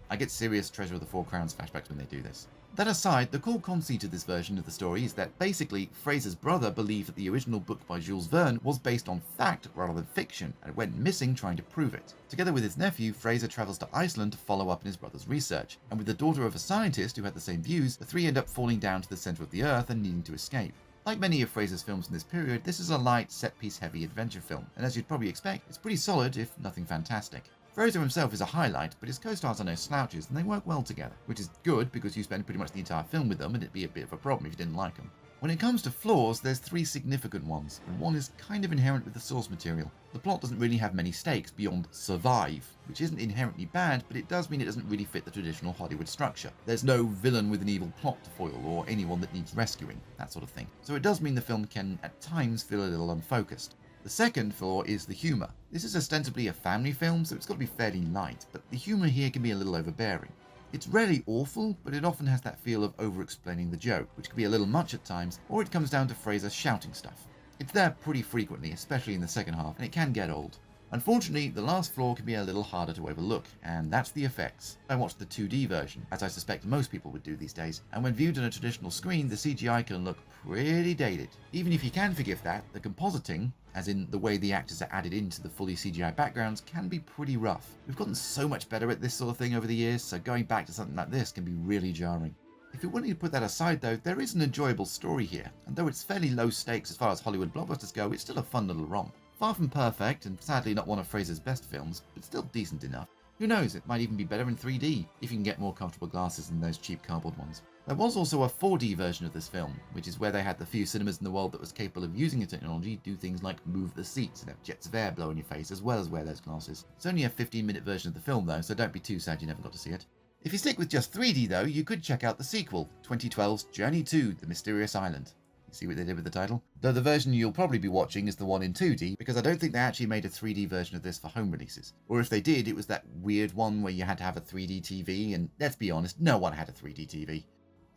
A: I get serious Treasure of the Four Crowns flashbacks when they do this. That aside, the cool conceit of this version of the story is that basically Fraser's brother believed that the original book by Jules Verne was based on fact rather than fiction and went missing trying to prove it. Together with his nephew, Fraser travels to Iceland to follow up in his brother's research, and with the daughter of a scientist who had the same views, the three end up falling down to the centre of the earth and needing to escape. Like many of Fraser's films in this period, this is a light, set-piece heavy adventure film, and as you'd probably expect, it's pretty solid if nothing fantastic. Fraser himself is a highlight, but his co-stars are no slouches, and they work well together, which is good because you spend pretty much the entire film with them and it'd be a bit of a problem if you didn't like them. When it comes to flaws, there's three significant ones, and one is kind of inherent with the source material. The plot doesn't really have many stakes beyond survive, which isn't inherently bad, but it does mean it doesn't really fit the traditional Hollywood structure. There's no villain with an evil plot to foil, or anyone that needs rescuing, that sort of thing. So it does mean the film can, at times, feel a little unfocused. The second flaw is the humour. This is ostensibly a family film, so it's got to be fairly light, but the humour here can be a little overbearing. It's rarely awful, but it often has that feel of over-explaining the joke, which can be a little much at times, or it comes down to Fraser shouting stuff. It's there pretty frequently, especially in the second half, and it can get old. Unfortunately, the last flaw can be a little harder to overlook, and that's the effects. I watched the 2D version, as I suspect most people would do these days, and when viewed on a traditional screen, the CGI can look pretty dated. Even if you can forgive that, the compositing, as in the way the actors are added into the fully CGI backgrounds, can be pretty rough. We've gotten so much better at this sort of thing over the years, so going back to something like this can be really jarring. If you're willing to put that aside though, there is an enjoyable story here, and though it's fairly low stakes as far as Hollywood blockbusters go, it's still a fun little romp. Far from perfect, and sadly not one of Fraser's best films, but still decent enough. Who knows, it might even be better in 3D, if you can get more comfortable glasses than those cheap cardboard ones. There was also a 4D version of this film, which is where they had the few cinemas in the world that was capable of using the technology to do things like move the seats and have jets of air blow in your face as well as wear those glasses. It's only a 15-minute version of the film though, so don't be too sad you never got to see it. If you stick with just 3D though, you could check out the sequel, 2012's Journey to the Mysterious Island. You see what they did with the title? Though the version you'll probably be watching is the one in 2D, because I don't think they actually made a 3D version of this for home releases. Or if they did, it was that weird one where you had to have a 3D TV, and let's be honest, no one had a 3D TV.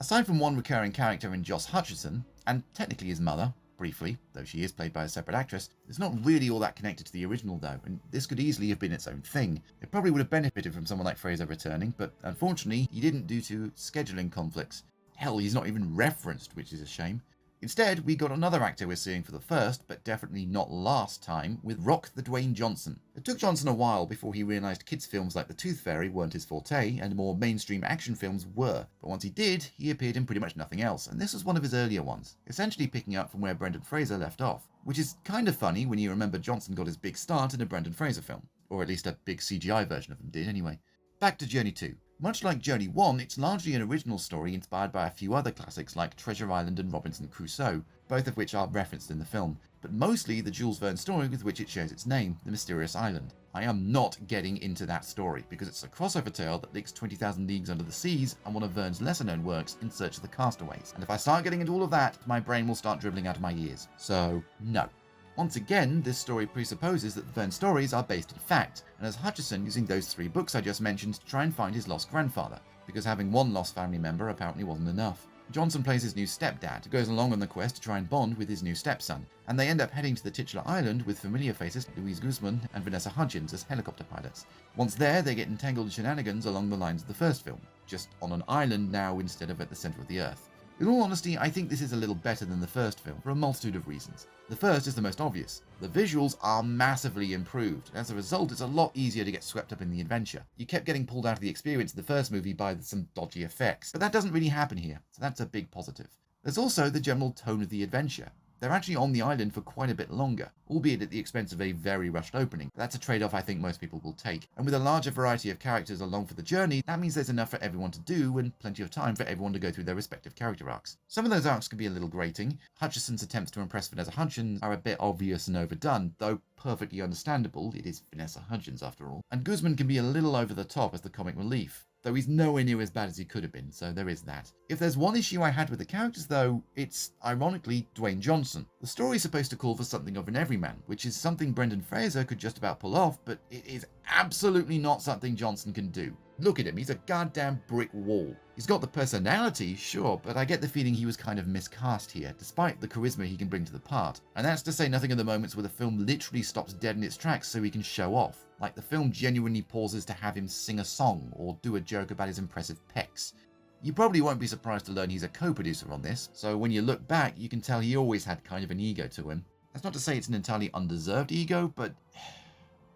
A: Aside from one recurring character in Josh Hutcherson, and technically his mother, briefly, though she is played by a separate actress, it's not really all that connected to the original though, and this could easily have been its own thing. It probably would have benefited from someone like Fraser returning, but unfortunately he didn't due to scheduling conflicts. Hell, he's not even referenced, which is a shame. Instead, we got another actor we're seeing for the first, but definitely not last time, with Rock the Dwayne Johnson. It took Johnson a while before he realised kids' films like The Tooth Fairy weren't his forte, and more mainstream action films were. But once he did, he appeared in pretty much nothing else, and this was one of his earlier ones, essentially picking up from where Brendan Fraser left off. Which is kind of funny when you remember Johnson got his big start in a Brendan Fraser film. Or at least a big CGI version of him did, anyway. Back to Journey 2. Much like Journey 1, it's largely an original story inspired by a few other classics like Treasure Island and Robinson Crusoe, both of which are referenced in the film, but mostly the Jules Verne story with which it shares its name, The Mysterious Island. I am not getting into that story, because it's a crossover tale that links 20,000 Leagues Under the Seas and one of Verne's lesser-known works, In Search of the Castaways, and if I start getting into all of that, my brain will start dribbling out of my ears. So, no. Once again, this story presupposes that Verne's stories are based in fact, and has Hutcherson using those 3 books I just mentioned to try and find his lost grandfather, because having one lost family member apparently wasn't enough. Johnson plays his new stepdad, who goes along on the quest to try and bond with his new stepson, and they end up heading to the titular island with familiar faces Louise Guzman and Vanessa Hudgens as helicopter pilots. Once there, they get entangled in shenanigans along the lines of the first film, just on an island now instead of at the centre of the earth. In all honesty, I think this is a little better than the first film for a multitude of reasons. The first is the most obvious. The visuals are massively improved, and as a result it's a lot easier to get swept up in the adventure. You kept getting pulled out of the experience in the first movie by some dodgy effects, but that doesn't really happen here, so that's a big positive. There's also the general tone of the adventure. they're actually on the island for quite a bit longer, albeit at the expense of a very rushed opening. That's a trade-off I think most people will take. And with a larger variety of characters along for the journey, that means there's enough for everyone to do and plenty of time for everyone to go through their respective character arcs. Some of those arcs can be a little grating. Hutchison's attempts to impress Vanessa Hudgens are a bit obvious and overdone, though perfectly understandable. It is Vanessa Hudgens after all. And Guzman can be a little over the top as the comic relief, though he's nowhere near as bad as he could have been, so there is that. If there's one issue I had with the characters though, it's, ironically, Dwayne Johnson. The story's supposed to call for something of an everyman, which is something Brendan Fraser could just about pull off, but it is absolutely not something Johnson can do. Look at him, he's a goddamn brick wall. He's got the personality, sure, but I get the feeling he was kind of miscast here, despite the charisma he can bring to the part. And that's to say nothing of the moments where the film literally stops dead in its tracks so he can show off. Like the film genuinely pauses to have him sing a song or do a joke about his impressive pecs. You probably won't be surprised to learn he's a co-producer on this, so when you look back you can tell he always had kind of an ego to him. That's not to say it's an entirely undeserved ego, but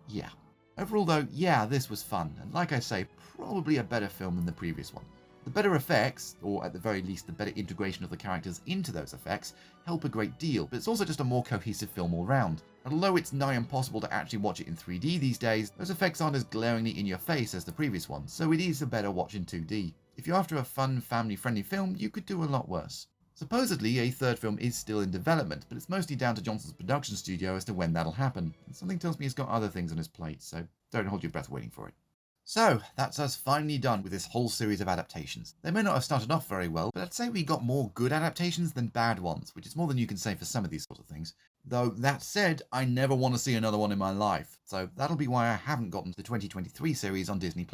A: yeah. Overall though, yeah, this was fun, and like I say, probably a better film than the previous one. The better effects, or at the very least the better integration of the characters into those effects, help a great deal, but it's also just a more cohesive film all round. And although it's nigh impossible to actually watch it in 3D these days, those effects aren't as glaringly in your face as the previous one, so it is a better watch in 2D. If you're after a fun, family-friendly film, you could do a lot worse. Supposedly, a third film is still in development, but it's mostly down to Johnson's production studio as to when that'll happen. And something tells me he's got other things on his plate, so don't hold your breath waiting for it. So, that's us finally done with this whole series of adaptations. They may not have started off very well, but I'd say we got more good adaptations than bad ones, which is more than you can say for some of these sorts of things. Though, that said, I never want to see another one in my life, so that'll be why I haven't gotten to the 2023 series on Disney+.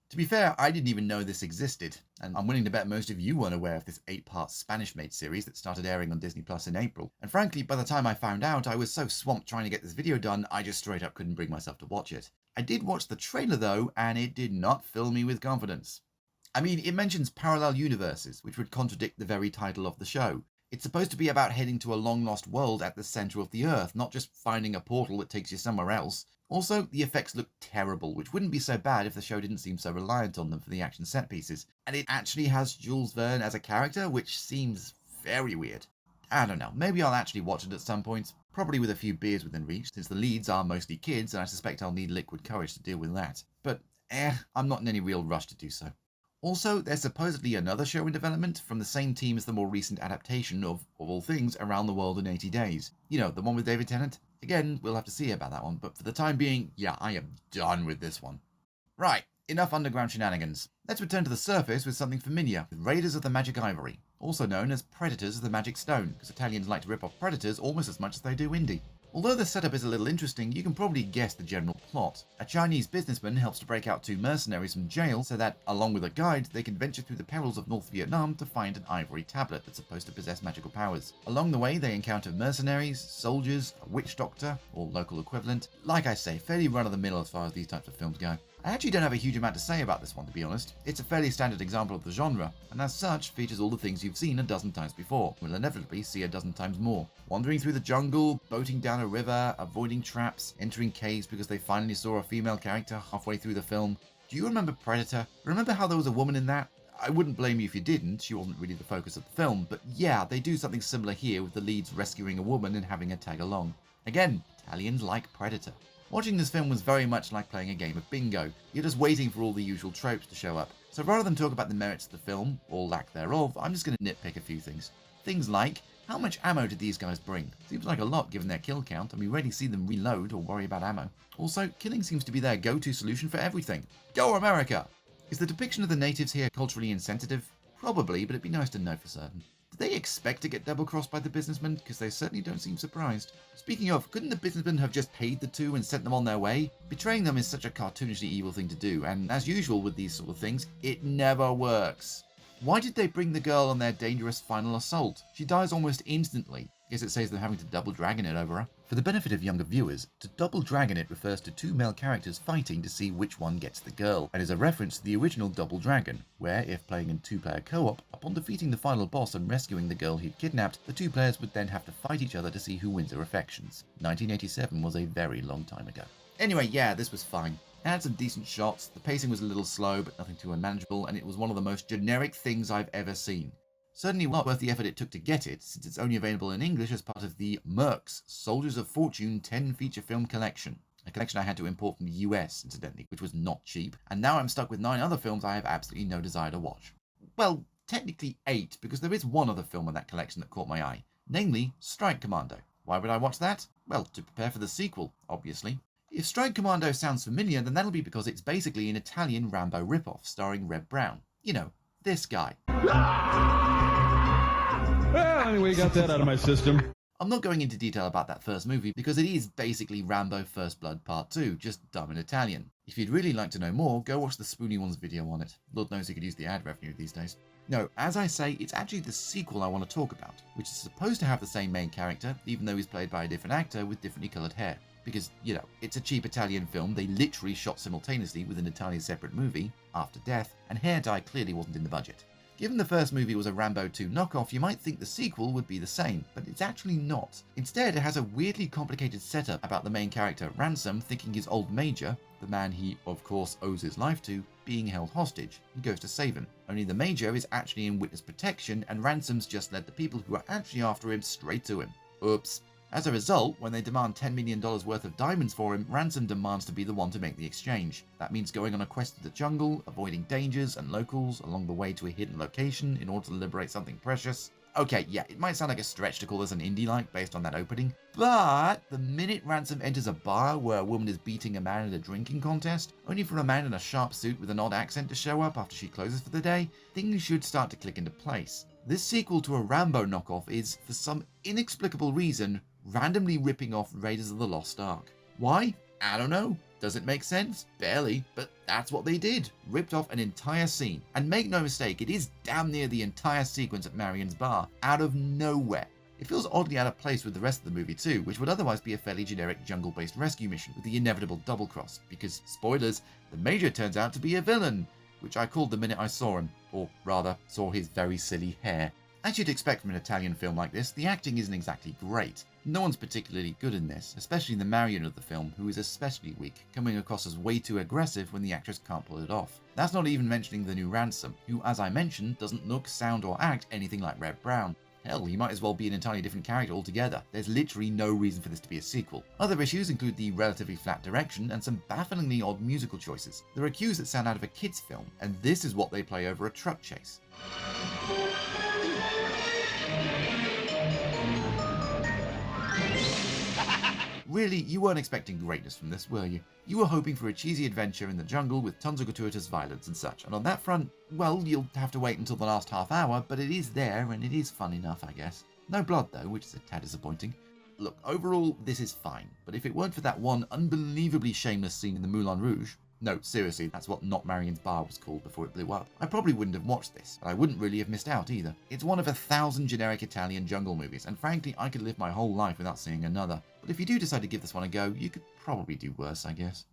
A: To be fair, I didn't even know this existed, and I'm willing to bet most of you weren't aware of this 8-part Spanish-made series that started airing on Disney Plus in April. And frankly, by the time I found out, I was so swamped trying to get this video done, I just straight up couldn't bring myself to watch it. I did watch the trailer though, and it did not fill me with confidence. I mean, it mentions parallel universes, which would contradict the very title of the show. It's supposed to be about heading to a long-lost world at the center of the Earth, not just finding a portal that takes you somewhere else. Also, the effects look terrible, which wouldn't be so bad if the show didn't seem so reliant on them for the action set pieces. And it actually has Jules Verne as a character, which seems very weird. I don't know, maybe I'll actually watch it at some point, probably with a few beers within reach, since the leads are mostly kids and I suspect I'll need liquid courage to deal with that. But I'm not in any real rush to do so. Also, there's supposedly another show in development from the same team as the more recent adaptation of all things, Around the World in 80 Days. You know, the one with David Tennant? Again, we'll have to see about that one, but for the time being, yeah, I am done with this one. Right, enough underground shenanigans. Let's return to the surface with something familiar, with Raiders of the Magic Ivory, also known as Predators of the Magic Stone, because Italians like to rip off Predators almost as much as they do Indy. Although the setup is a little interesting, you can probably guess the general plot. A Chinese businessman helps to break out 2 mercenaries from jail so that, along with a guide, they can venture through the perils of North Vietnam to find an ivory tablet that's supposed to possess magical powers. Along the way, they encounter mercenaries, soldiers, a witch doctor, or local equivalent. Like I say, fairly run-of-the-mill as far as these types of films go. I actually don't have a huge amount to say about this one, to be honest. It's a fairly standard example of the genre, and as such, features all the things you've seen a dozen times before. We'll inevitably see a dozen times more. Wandering through the jungle, boating down a river, avoiding traps, entering caves because they finally saw a female character halfway through the film. Do you remember Predator? Remember how there was a woman in that? I wouldn't blame you if you didn't, she wasn't really the focus of the film, but yeah, they do something similar here with the leads rescuing a woman and having her tag along. Again, Italians like Predator. Watching this film was very much like playing a game of bingo. You're just waiting for all the usual tropes to show up. So rather than talk about the merits of the film, or lack thereof, I'm just going to nitpick a few things. Things like, how much ammo did these guys bring? Seems like a lot given their kill count, and we rarely see them reload or worry about ammo. Also, killing seems to be their go-to solution for everything. Go America! Is the depiction of the natives here culturally insensitive? Probably, but it'd be nice to know for certain. Did they expect to get double-crossed by the businessmen? Because they certainly don't seem surprised. Speaking of, couldn't the businessmen have just paid the 2 and sent them on their way? Betraying them is such a cartoonishly evil thing to do, and as usual with these sort of things, it never works. Why did they bring the girl on their dangerous final assault? She dies almost instantly. Guess it saves them having to double dragon it over her. For the benefit of younger viewers, to double dragon it refers to 2 male characters fighting to see which one gets the girl, and is a reference to the original Double Dragon, where, if playing in 2-player co-op, upon defeating the final boss and rescuing the girl he'd kidnapped, the 2 players would then have to fight each other to see who wins her affections. 1987 was a very long time ago. Anyway, yeah, this was fine. It had some decent shots, the pacing was a little slow but nothing too unmanageable, and it was one of the most generic things I've ever seen. Certainly not worth the effort it took to get it, since it's only available in English as part of the Merck's Soldiers of Fortune 10 feature film collection. A collection I had to import from the US, incidentally, which was not cheap, and now I'm stuck with 9 other films I have absolutely no desire to watch. Well, technically 8, because there is one other film in that collection that caught my eye, namely Strike Commando. Why would I watch that? Well, to prepare for the sequel, obviously. If Strike Commando sounds familiar, then that'll be because it's basically an Italian Rambo ripoff starring Reb Brown. You know, this guy.
L: Well, anyway, got that out of my system.
A: I'm not going into detail about that first movie because it is basically Rambo First Blood Part 2, just dumb in Italian. If you'd really like to know more, go watch the Spoony Ones video on it. Lord knows you could use the ad revenue these days. No, as I say, it's actually the sequel I want to talk about, which is supposed to have the same main character, even though he's played by a different actor with differently coloured hair. Because, you know, it's a cheap Italian film they literally shot simultaneously with an entirely separate movie, After Death, and hair dye clearly wasn't in the budget. Given the first movie was a Rambo 2 knockoff, you might think the sequel would be the same, but it's actually not. Instead, it has a weirdly complicated setup about the main character, Ransom, thinking his old major, the man he, of course, owes his life to, being held hostage, and goes to save him. Only the major is actually in witness protection, and Ransom's just led the people who are actually after him straight to him. Oops. As a result, when they demand $10 million worth of diamonds for him, Ransom demands to be the one to make the exchange. That means going on a quest to the jungle, avoiding dangers and locals along the way to a hidden location in order to liberate something precious. Okay, yeah, it might sound like a stretch to call this an Indy-like based on that opening, but the minute Ransom enters a bar where a woman is beating a man at a drinking contest, only for a man in a sharp suit with an odd accent to show up after she closes for the day, things should start to click into place. This sequel to a Rambo knockoff is, for some inexplicable reason, randomly ripping off Raiders of the Lost Ark. Why? I don't know. Does it make sense? Barely, but that's what they did. Ripped off an entire scene. And make no mistake, it is damn near the entire sequence at Marion's bar, out of nowhere. It feels oddly out of place with the rest of the movie too, which would otherwise be a fairly generic jungle-based rescue mission with the inevitable double cross, because, spoilers, the Major turns out to be a villain, which I called the minute I saw him, or rather, saw his very silly hair. As you'd expect from an Italian film like this, the acting isn't exactly great. No one's particularly good in this, especially the Marion of the film, who is especially weak, coming across as way too aggressive when the actress can't pull it off. That's not even mentioning the new Ransom, who, as I mentioned, doesn't look, sound or act anything like Reb Brown. Hell, he might as well be an entirely different character altogether. There's literally no reason for this to be a sequel. Other issues include the relatively flat direction and some bafflingly odd musical choices. There are cues that sound out of a kid's film, and this is what they play over a truck chase. Really, you weren't expecting greatness from this, were you? You were hoping for a cheesy adventure in the jungle with tons of gratuitous violence and such, and on that front, well, you'll have to wait until the last half hour, but it is there, and it is fun enough, I guess. No blood, though, which is a tad disappointing. Look, overall, this is fine, but if it weren't for that one unbelievably shameless scene in the Moulin Rouge, no, seriously, that's what Not Marion's Bar was called before it blew up, I probably wouldn't have watched this, and I wouldn't really have missed out either. It's one of 1,000 generic Italian jungle movies, and frankly, I could live my whole life without seeing another. But if you do decide to give this one a go, you could probably do worse, I guess.